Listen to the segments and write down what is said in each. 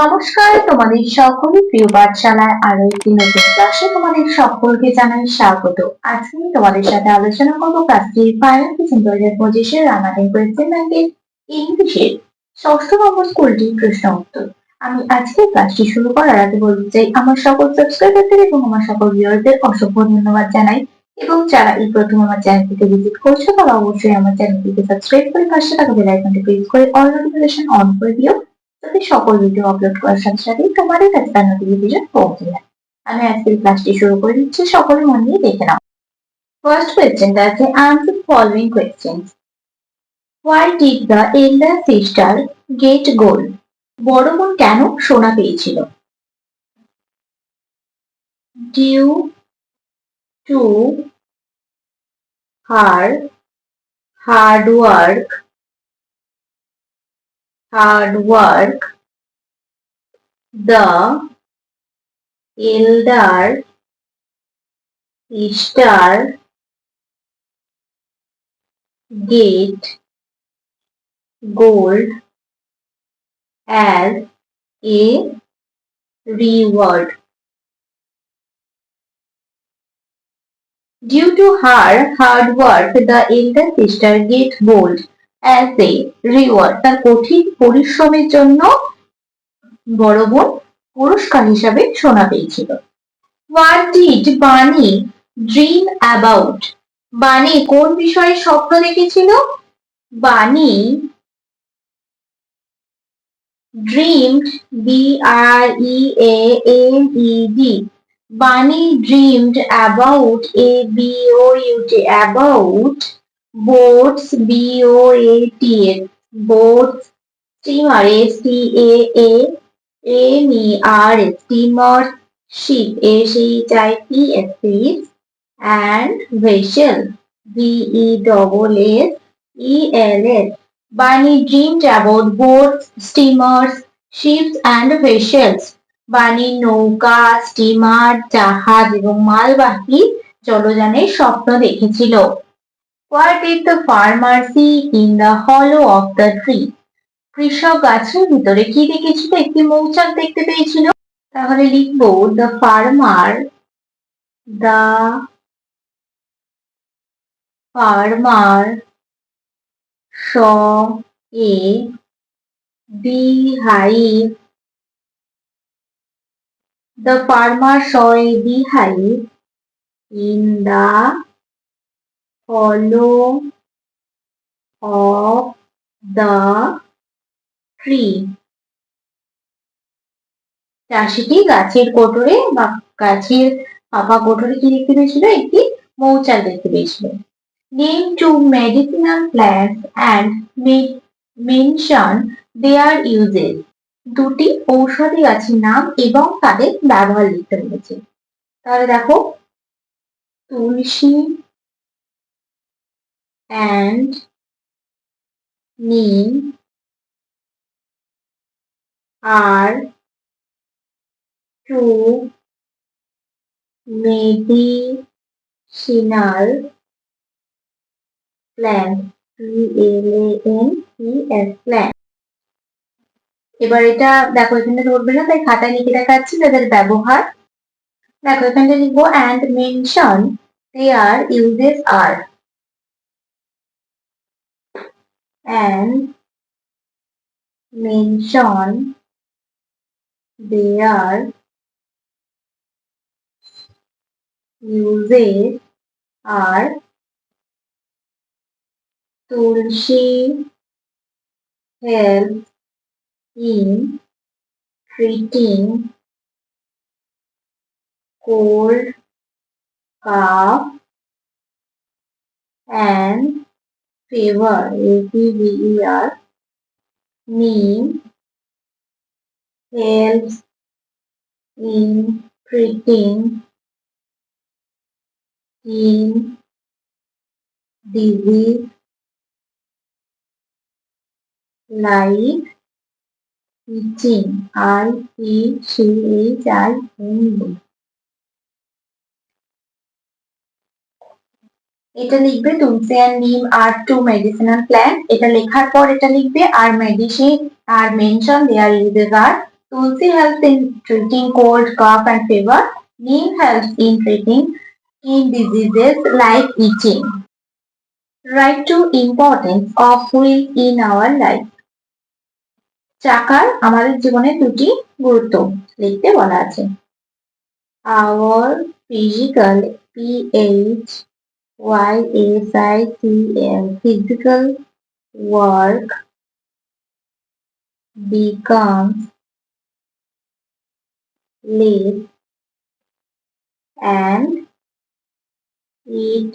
নমস্কার, তোমাদের সকলের প্রিয় পাঠশালায় আরো একটি নতুন ক্লাসে তোমাদের সকলকে জানাই স্বাগত। আজকে আমি তোমাদের সাথে আলোচনা করবো ক্লাস 3 ফাইনাল কিচেন 2025 রানাটিং কোয়েশ্চেন ব্যাংকের ইংলিশের ষষ্ঠ নম্বর স্কুলটি প্রশ্ন উত্তর। আমি আজকে ক্লাসটি শুরু করার আগে বলতে চাই আমার সকল সাবস্ক্রাইবারদের এবং আমার সকল ভিউয়ারদের অসংখ্য ধন্যবাদ জানাই, এবং যারা এই প্রথম আমার চ্যানেলটিতে ভিজিট করছো তারা অবশ্যই আমার চ্যানেলটিকে সাবস্ক্রাইব করে পাশে থাকা বেল আইকনটি প্রেস করে অল নোটিফিকেশন অন করে দিও, যাতে সকল ভিডিও আপলোড করার সাথে সাথে তোমাদের কাছে তার নোটিফিকেশন পৌঁছে যায়। আমি আজকের ক্লাসটি শুরু করে দিচ্ছি, সকলে মন দিয়ে দেখে নাও। ফার্স্ট কোয়েশ্চেনটা আছে answer following questions. Why did the elder sister get gold? বড় বোন কেন সোনা পেয়েছিল? Due to her hard work the elder sister get gold as a reward. Due to her hard work, the elder sister get gold as a reward. তার কঠিন পরিশ্রমের জন্য বড় বোন পুরস্কার হিসাবে সোনা পেয়েছিল। What did Bunny dream about? বানি কোন বিষয়ে স্বপ্ন দেখেছিল? বানি dreamed, B-R-E-A-M-E-D. Bunny dreamed about about boats, B-O-A-T-S, boats, steamer, S-T-A-A-M-E-R, steamer, ship, S-H-I-P-S, and vessel, V-E-S-S-E-L-S. Bunny dreamed about boats, steamers, ships and vessels. বানি নৌকা, স্টিমার, জাহাজ এবং মালবাহী জলযানের স্বপ্ন দেখেছিল। What did the farmer see in the hollow of the tree? কৃষক গাছের ভিতরে কি দেখেছিল? একটি মৌচাক দেখতে পেয়েছিল। তাহলে লিখবো the farmer saw a beehive. The farmer saw a beehive in the hollow of the tree. চাষিটি গাছের কোটরে বা গাছের ফাঁপা কোটরে কি দেখতে পেয়েছিল? একটি মৌচাক দেখতে পেয়েছিল। Name two medicinal plants and mention their uses. দুটি ঔষধি গাছের নাম এবং তাদের ব্যবহার লিখতে বলেছে। তাহলে দেখো, তুলসী and neem are two medicinal plants, P-L-A-N-T-S, plants. এবার এটা দেখো, এখানে ধরবে না, তাই খাতায় লিখে দেখাচ্ছি তাদের ব্যবহার। দেখো এখানে লিখবো and mention their uses are, and mention their uses are tulsi helps in treating cold, cough and fever, A-P-V-E-R. Neem helps in treating skin disease like itching, I-E-C-H-I-N-G. এটা লিখবে তুলসী and neem are two medicinal plants. এটা লেখার পর এটা লিখবে আর medicine আর mention their uses are. Tulsi helps in treating cold, cough and fever. Neem helps in treating skin diseases like itching. Write to importance of wheels in our life. চাকার আমাদের জীবনে দুটি গুরুত্ব লিখতে বলা আছে। Our physical physical work becomes less and it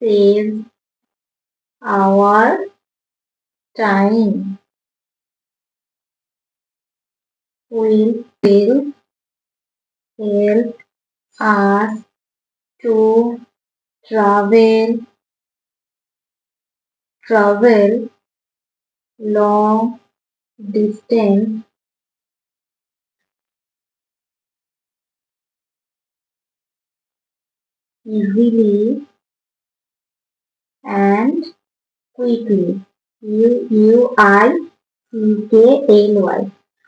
saves our time. Will help us to travel long distance easily and quickly. UICKLY.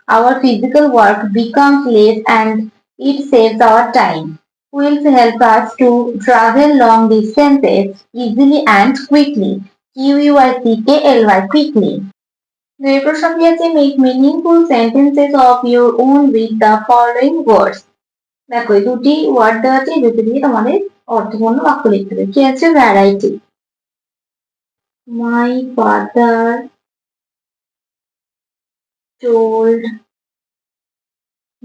Our physical work becomes less and it saves our time. Wheels help us to travel long distances easily and quickly. QUICKLY, quickly. দুই প্রশ্ন দিয়েছে make meaningful sentences of your own with the following ওয়ার্ডস। দেখো এই দুটি word দেওয়া আছে, এই দুটি দিয়ে তোমাদের অর্থপূর্ণ বাক্য লিখতে হবে। কি আছে? Variety. My father told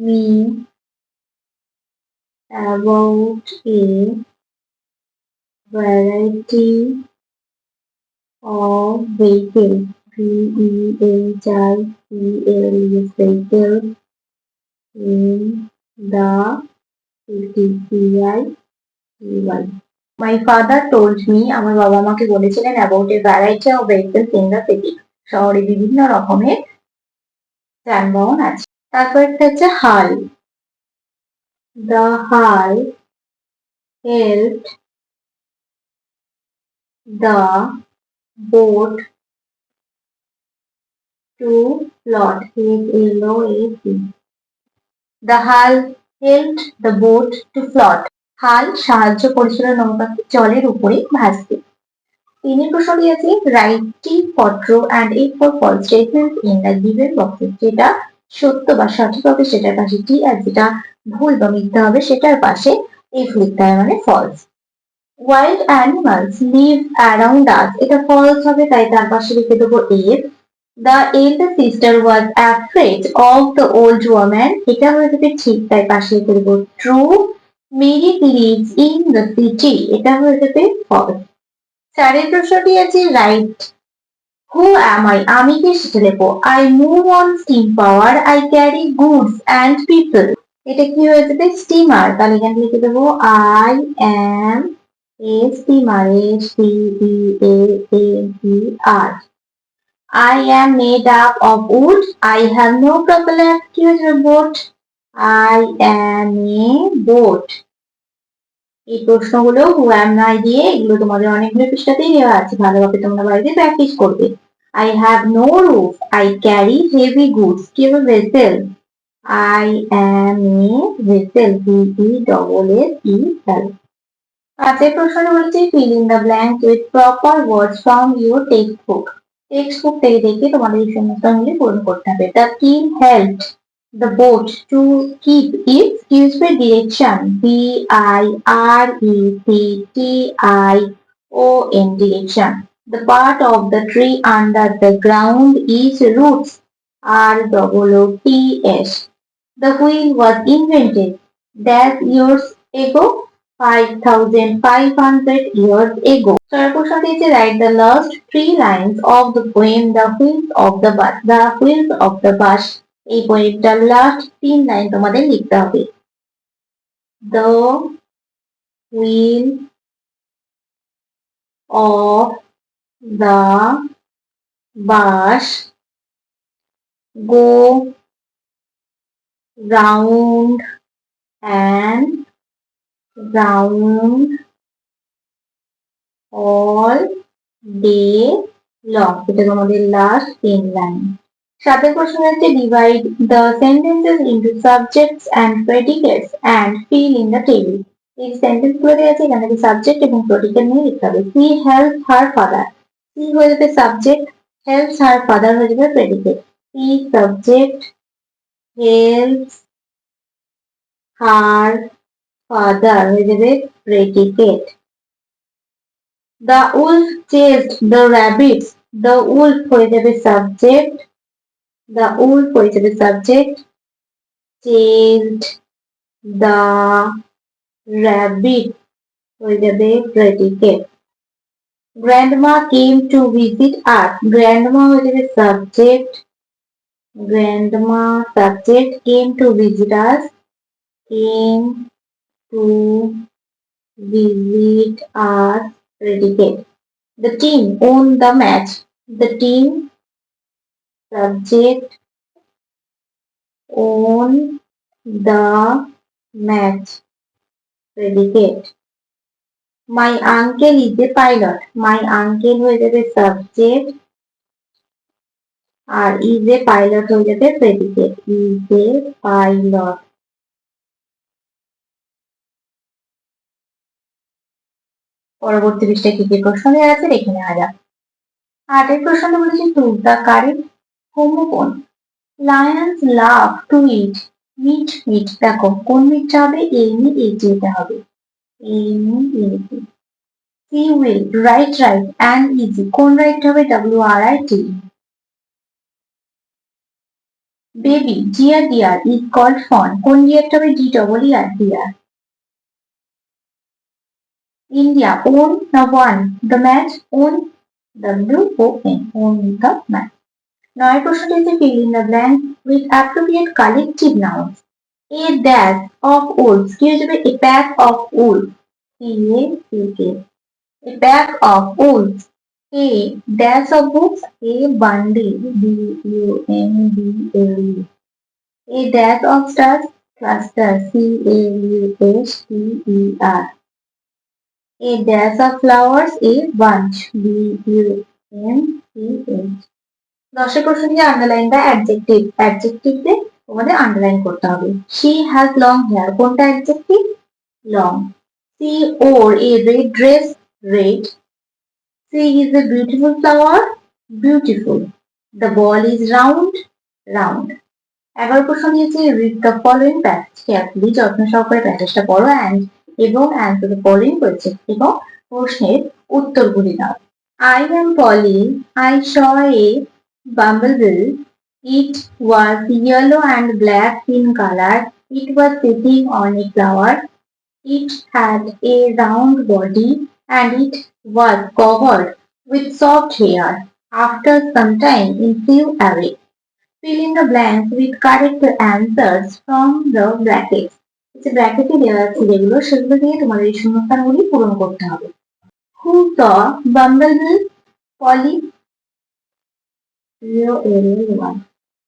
me about a variety of vehicles. VEHICLES, vehicles in the city. CITY. My father told me, আমার বাবা আমাকে বলেছিলেন about a variety of vehicles in the city. শহরে বিভিন্ন রকমের যানবাহন আছে। তারপর একটা হচ্ছে হাল। The hull helped the boat to float. HLOAT. The hull helped the boat to float. হাল সাহায্য করেছিল নৌকাকে জলের উপরে ভাসতে। তিনি প্রশ্ন দিয়েছে রাইটটি পত্র and it for false statement in the given boxes. যেটা সত্য বা সঠিক হবে সেটার পাশে টি, আর যেটা ভুল বা মিথ্যা হবে সেটার পাশে ইফ লিখতে হয়, মানে false. Wild animals live around us, এটা ফলস হবে, তাই তার পাশে লিখে দেবো if. The elder sister was afraid of the old woman, এটা হয়ে যাবে ঠিক, তাই পাশে লিখে দেবো true. Mary lives in the city, এটা হয়ে যাবে ফলস। চারের প্রশ্নটি আছে রাইট হু অ্যাম আই, আমি কে সেটা লেখো। I move on steam power, I carry goods and people, এটা কি হয়ে যাবে? স্টিমার, তাহলে এখানে লিখে দেবো I am A steamer, STEAMER। I am made up of wood, I have no propeller, কি হয়ে যাবে? Boat, I am a boat। এই প্রশ্নগুলো হু অ্যাম নাই দিয়ে, এগুলো তোমাদের অনেকগুলো পৃষ্ঠাতেই দেওয়া আছে, ভালোভাবে তোমরা বাড়িতে প্র্যাকটিস করবে। I have no roof, I carry heavy goods, কি হবে? Vessel, I am a vessel, VESSEL। পাঁচের প্রশ্ন বলছে fill in the blank with proper words from your textbook। Textbook থেকে দেখে তোমাদের এই সমস্যাগুলি পূরণ করতে হবে। The king helped the boat to keep its direction, DIRECTION, direction. The part of the tree under the ground is roots, ROOTS. The wheel was invented that years ago, 5,500 years ago. So, question is write the last three lines of the poem The Wheels of the Bus. The Wheels of the Bus, এই পোয়েমটার last 3 line তোমাদের লিখতে হবে। The wheel of the bus go round and round all day long. এটা তোমাদের last 3 line. 7 প্রশ্ন হচ্ছে divide the sentences into subjects and predicates and fill in the table. এই sentence গুলো দেওয়া আছে এখানে সাবজেক্ট এবং প্রেডিকেট নিয়ে লিখতে হবে। She helped her father. She হয়ে যাবে সাবজেক্ট, helps her father হয়ে যাবে predicate. She subject, helps her father হয়ে যাবে predicate. The wolf chased the rabbits. The wolf হয়ে যাবে সাবজেক্ট, the wolf হয়ে যাবে সাবজেক্ট, chased the rabbit হয়ে যাবে predicate. Grandma came to visit us. Grandma হয়ে যাবে subject, grandma subject, came to visit us, came to visit us predicate. The team won the match. The team subject, won the match predicate. My uncle is a pilot. My uncle হয়ে যাবে subject আর is a pilot হয়ে যাবে predicate. Is a pilot. পরবর্তী পৃষ্ঠায় কি কি প্রশ্ন দেওয়া আছে দেখে নেওয়া যাক। 8 প্রশ্নটা বলেছে to the correct homophone. Lions love to eat meat. দেখো কোন মিটটা হবে? meat হবে। meat. She will right and easy কোন রাইট হবে? writ. Baby dear is called fawn কোন ডিয়ারটা হবে? deer. India won the won the match won won the match. 9 প্রশ্নটি হচ্ছে fill in the blank with appropriate collective nouns. A dash of wolves কি হয়ে যাবে? a pack of wolves. A pack of wolves. A dash of books. A bundle. bundle. A dash of stars. Cluster. cluster. A dash of flowers. A bunch. bunch. 10 প্রশ্ন দিয়ে underline দা adjective. Adjective দিয়ে তোমাদের underline করতে হবে। She has long hair কোনটা adjective? long. She wore a red dress red. She is a beautiful flower beautiful. The ball is round round. 11 প্রশ্ন দিয়েছে read the following passage carefully যত্ন সহকারে প্যাসেজটা পড়ো এবং answer the following question এবং প্রশ্নের উত্তরগুলি দাও। I am Polly. I saw a bumblebee. It was yellow and black in color. It was sitting on a flower. It had a round body and it was covered with soft hair. After some time it flew away. Fill in the blanks with correct answers from the brackets. ব্র্যাকেটে দেওয়া আছে যেগুলো সেগুলো দিয়ে তোমাদের এই শূন্যস্থানগুলি পূরণ করতে হবে। Who saw bumblebee? Polly. 0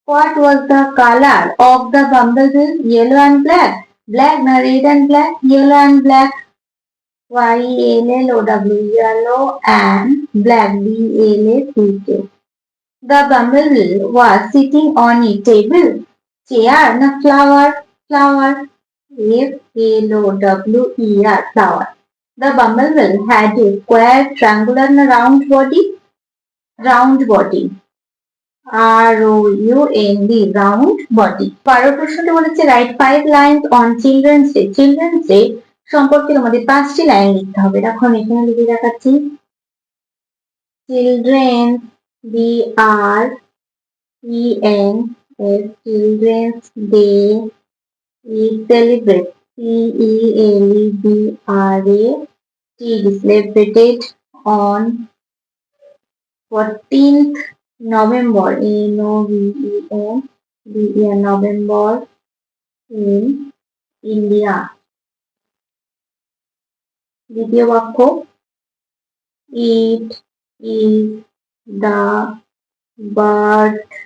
What was the color of the bumblebee? Yellow and black. Black na red and black. Yellow and black. yellow yellow and black black. The bumblebee was sitting on a table. Chair na flower flower. The bumblebee had a square, triangular na round body. round round body. 12 প্রশ্নটি বলেছে write 5 lines on children's day. Children's day সম্পর্কে তোমাদের 5টি line লিখতে হবে। দেখো আমি এখানে লিখে দেখাচ্ছি। Children's Children's Day is celebrated celebrated on 14th November November in India. দ্বিতীয় বাক্য It is the birthday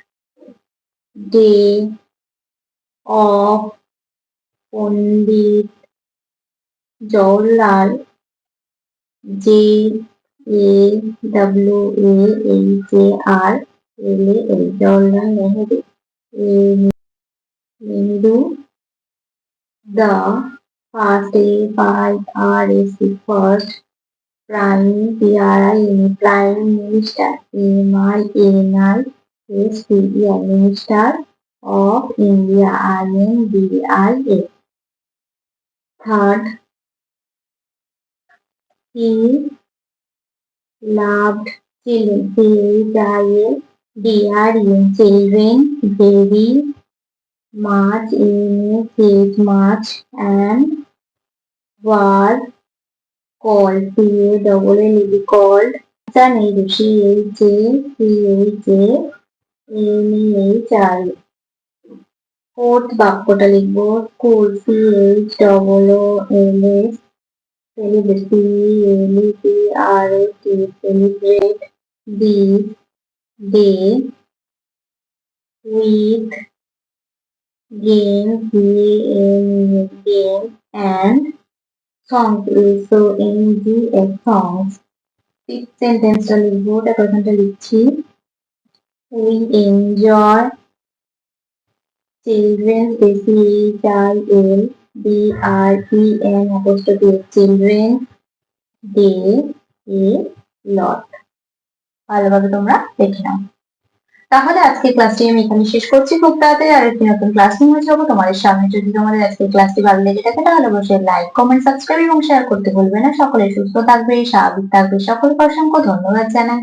of Pandit Jawaharlal JAWAHR Jawaharlal Nehru. Nehru, the first first prime minister, minister of India, INDIA. Third, he loved children, children very much, much, and was called, called, CHANEHANEHR. Fourth বাক্যটা লিখবো school, CHOOLS, celebrate this day with games, games and songs, songs. Fifth sentence টা লিখবো, ওটা প্রথমটা লিখছি। We enjoy children, children day a lot. ভালোভাবে তোমরা দেখে নাও। তাহলে আজকে ক্লাসটি আমি এখানে শেষ করছি। খুব তাড়াতাড়ি আরেকটি নতুন ক্লাস নিয়ে হাজির হবো তোমাদের সামনে। যদি তোমাদের আজকে ক্লাসটি ভালো লেগে থাকে তাহলে অবশ্যই লাইক, কমেন্ট, সাবস্ক্রাইব এবং শেয়ার করতে ভুলবে না। সকলে সুস্থ থাকবে, স্বাভাবিক থাকবে। সকলকে অসংখ্য ধন্যবাদ জানাই।